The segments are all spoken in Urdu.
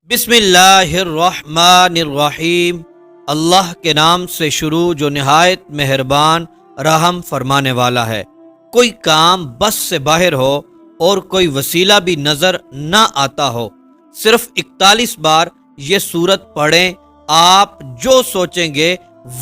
بسم اللہ الرحمن الرحیم۔ اللہ کے نام سے شروع جو نہایت مہربان رحم فرمانے والا ہے۔ کوئی کام بس سے باہر ہو اور کوئی وسیلہ بھی نظر نہ آتا ہو، صرف 41 بار یہ سورت پڑھیں، آپ جو سوچیں گے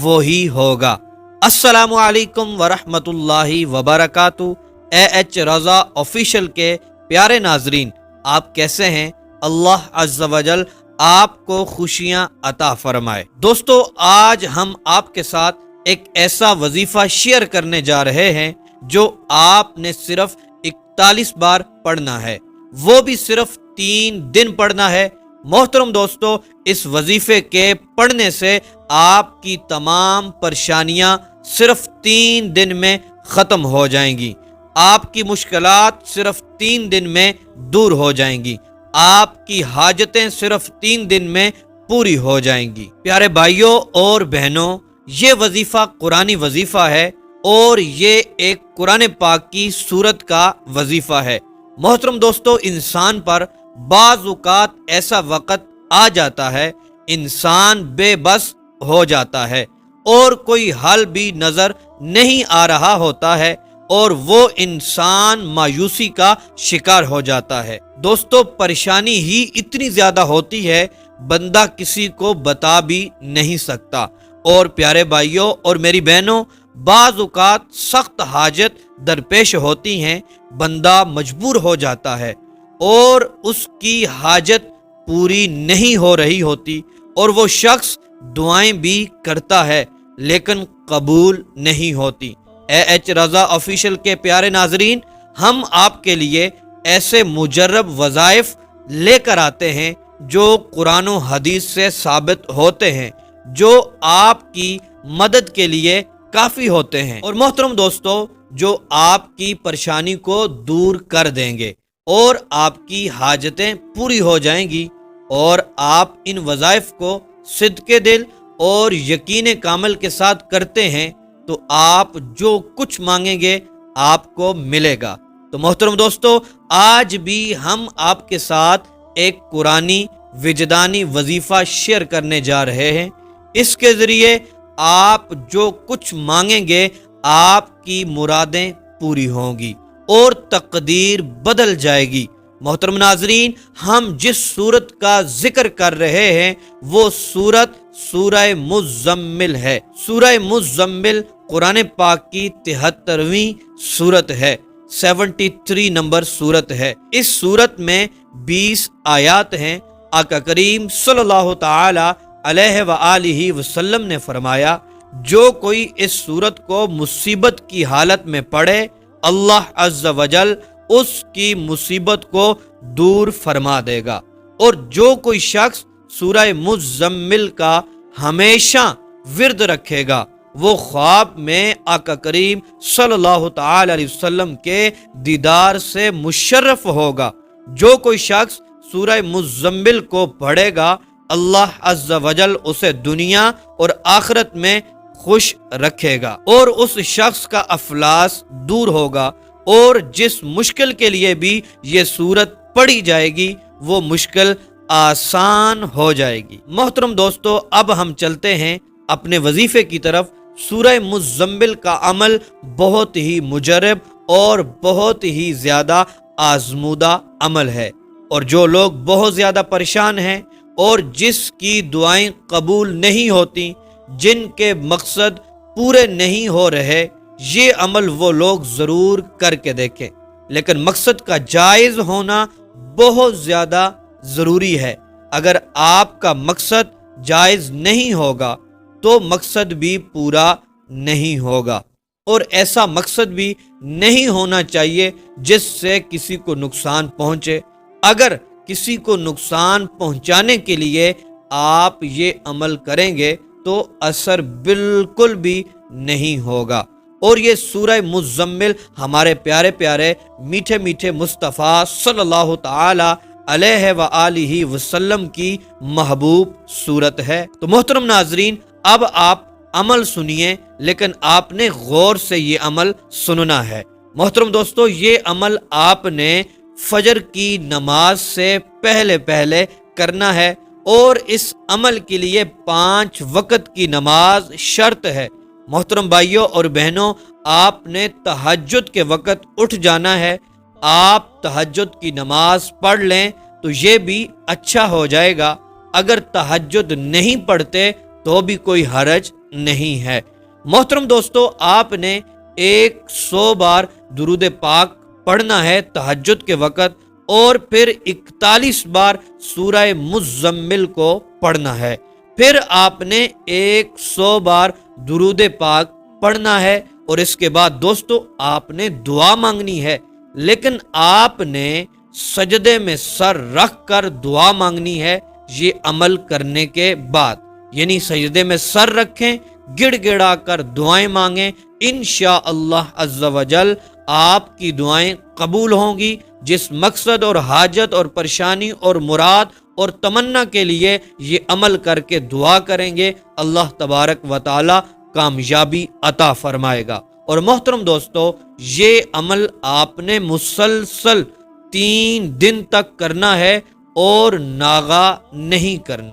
وہی ہوگا۔ السلام علیکم ورحمۃ اللہ وبرکاتہ۔ AH رضا آفیشیل کے پیارے ناظرین، آپ کیسے ہیں؟ اللہ عز و جل آپ کو خوشیاں عطا فرمائے۔ دوستو، آج ہم آپ کے ساتھ ایک ایسا وظیفہ شیئر کرنے جا رہے ہیں جو آپ نے صرف 41 بار پڑھنا ہے، وہ بھی صرف 3 دن پڑھنا ہے۔ محترم دوستو، اس وظیفے کے پڑھنے سے آپ کی تمام پریشانیاں صرف 3 دن میں ختم ہو جائیں گی، آپ کی مشکلات صرف 3 دن میں دور ہو جائیں گی، آپ کی حاجتیں صرف 3 دن میں پوری ہو جائیں گی۔ پیارے بھائیوں اور بہنوں، یہ وظیفہ قرآنی وظیفہ ہے اور یہ ایک قرآن پاک کی سورت کا وظیفہ ہے۔ محترم دوستو، انسان پر بعض اوقات ایسا وقت آ جاتا ہے، انسان بے بس ہو جاتا ہے اور کوئی حل بھی نظر نہیں آ رہا ہوتا ہے اور وہ انسان مایوسی کا شکار ہو جاتا ہے۔ دوستو، پریشانی ہی اتنی زیادہ ہوتی ہے، بندہ کسی کو بتا بھی نہیں سکتا۔ اور پیارے بھائیوں اور میری بہنوں، بعض اوقات سخت حاجت درپیش ہوتی ہیں، بندہ مجبور ہو جاتا ہے اور اس کی حاجت پوری نہیں ہو رہی ہوتی اور وہ شخص دعائیں بھی کرتا ہے لیکن قبول نہیں ہوتی۔ AH رضا آفیشیل کے پیارے ناظرین، ہم آپ کے لیے ایسے مجرب وظائف لے کر آتے ہیں جو قرآن و حدیث سے ثابت ہوتے ہیں، جو آپ کی مدد کے لیے کافی ہوتے ہیں اور محترم دوستو، جو آپ کی پریشانی کو دور کر دیں گے اور آپ کی حاجتیں پوری ہو جائیں گی۔ اور آپ ان وظائف کو صدقے دل اور یقین کامل کے ساتھ کرتے ہیں تو آپ جو کچھ مانگیں گے آپ کو ملے گا۔ تو محترم دوستو، آج بھی ہم آپ کے ساتھ ایک قرآنی وجدانی وظیفہ شیئر کرنے جا رہے ہیں۔ اس کے ذریعے آپ جو کچھ مانگیں گے آپ کی مرادیں پوری ہوں گی اور تقدیر بدل جائے گی۔ محترم ناظرین، ہم جس سورت کا ذکر کر رہے ہیں وہ سورہ مزمل ہے۔ سورہ مزمل قرآن پاک کی 73ویں سورت ہے، 73 نمبر سورت ہے۔ اس سورت میں 20 آیات ہیں۔ آقا کریم صلی اللہ تعالی علیہ وآلہ وسلم نے فرمایا، جو کوئی اس سورت کو مصیبت کی حالت میں پڑھے، اللہ عز و جل اس کی مصیبت کو دور فرما دے گا۔ اور جو کوئی شخص سورہ مزمل کا ہمیشہ ورد رکھے گا، وہ خواب میں آقا کریم صلی اللہ تعالی علیہ وسلم کے دیدار سے مشرف ہوگا۔ جو کوئی شخص سورہ مزمل کو پڑھے گا، اللہ عز و جل اسے دنیا اور آخرت میں خوش رکھے گا اور اس شخص کا افلاس دور ہوگا، اور جس مشکل کے لیے بھی یہ سورت پڑھی جائے گی وہ مشکل آسان ہو جائے گی۔ محترم دوستو، اب ہم چلتے ہیں اپنے وظیفے کی طرف۔ سورہ مزمل کا عمل بہت ہی مجرب اور بہت ہی زیادہ آزمودہ عمل ہے، اور جو لوگ بہت زیادہ پریشان ہیں اور جس کی دعائیں قبول نہیں ہوتی، جن کے مقصد پورے نہیں ہو رہے، یہ عمل وہ لوگ ضرور کر کے دیکھیں۔ لیکن مقصد کا جائز ہونا بہت زیادہ ضروری ہے۔ اگر آپ کا مقصد جائز نہیں ہوگا تو مقصد بھی پورا نہیں ہوگا، اور ایسا مقصد بھی نہیں ہونا چاہیے جس سے کسی کو نقصان پہنچے۔ اگر کسی کو نقصان پہنچانے کے لیے آپ یہ عمل کریں گے تو اثر بالکل بھی نہیں ہوگا۔ اور یہ سورہ مزمل ہمارے پیارے پیارے میٹھے میٹھے مصطفیٰ صلی اللہ تعالی علیہ وآلہ وسلم کی محبوب سورت ہے۔ تو محترم ناظرین، اب آپ عمل سنیے، لیکن آپ نے غور سے یہ عمل سننا ہے۔ محترم دوستو، یہ عمل آپ نے فجر کی نماز سے پہلے کرنا ہے، اور اس عمل کے لیے 5 وقت کی نماز شرط ہے۔ محترم بھائیوں اور بہنوں، آپ نے تہجد کے وقت اٹھ جانا ہے۔ آپ تہجد کی نماز پڑھ لیں تو یہ بھی اچھا ہو جائے گا۔ اگر تہجد نہیں پڑھتے تو بھی کوئی حرج نہیں ہے۔ محترم دوستو، آپ نے 100 بار درود پاک پڑھنا ہے تہجد کے وقت، اور پھر 41 بار سورہ مزمل کو پڑھنا ہے۔ پھر آپ نے 100 بار درود پاک پڑھنا ہے، اور اس کے بعد دوستو آپ نے دعا مانگنی ہے، لیکن آپ نے سجدے میں سر رکھ کر دعا مانگنی ہے۔ یہ عمل کرنے کے بعد یعنی سجدے میں سر رکھیں، گڑ گڑا کر دعائیں مانگیں، انشاءاللہ عز و جل آپ کی دعائیں قبول ہوں گی۔ جس مقصد اور حاجت اور پریشانی اور مراد اور تمنا کے لیے یہ عمل کر کے دعا کریں گے، اللہ تبارک و تعالی کامیابی عطا فرمائے گا۔ اور محترم دوستو، یہ عمل آپ نے مسلسل 3 دن تک کرنا ہے اور ناغا نہیں کرنا۔